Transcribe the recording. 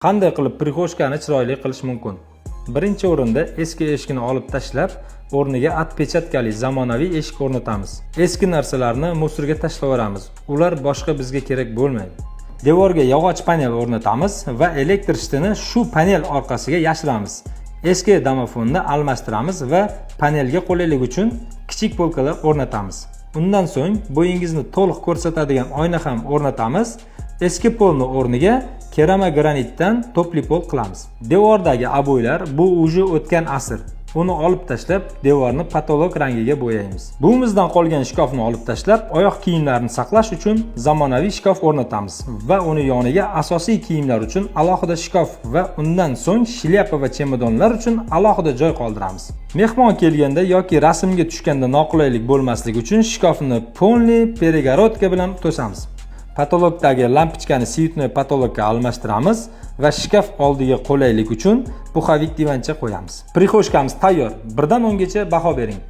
Qanday qilib prixoshkani chiroyli qilish mumkin? Birinchi o'rinda eski eshikni olib tashlab, o'rniga atpechatkali zamonaviy eshik o'rnatamiz. Eski narsalarni musorga tashlayveramiz. Ular boshqa bizga kerak bo'lmaydi. Devorga yog'och panel o'rnatamiz va elektr shitini shu panel orqasiga yashiramiz. Eski domofonni almashtiramiz va panelga qulaylik uchun kichik polkalar o'rnatamiz. Undan so'ng bo'yingizni to'liq ko'rsatadigan oyna ham o'rnatamiz. Eski polni o'rniga keramogranitdan topli pol qilamiz. Devordagi aboylar bu uji o'tgan asr. Uni olib tashlab, devorni patolog rangiga bo'yaymiz. Buvimizdan qolgan shkafni olib tashlab, oyoq kiyimlarini saqlash uchun zamonaviy shkaf o'rnatamiz va uni yoniga asosiy kiyimlar uchun alohida shkaf va undan so'ng shlyapa va chemadonlar uchun alohida joy qoldiramiz. Mehmon kelganda yoki rasmga tushganda noqulaylik bo'lmasligi uchun shkafni polni peregorodka bilan to'samiz. Patologdagi lampochkani siyutnoy patologga almashtiramiz va shkaf oldiga qulaylik uchun puxovik divancha qo'yamiz. Prixoshkamiz tayyor. 1 dan 10 gacha baho bering.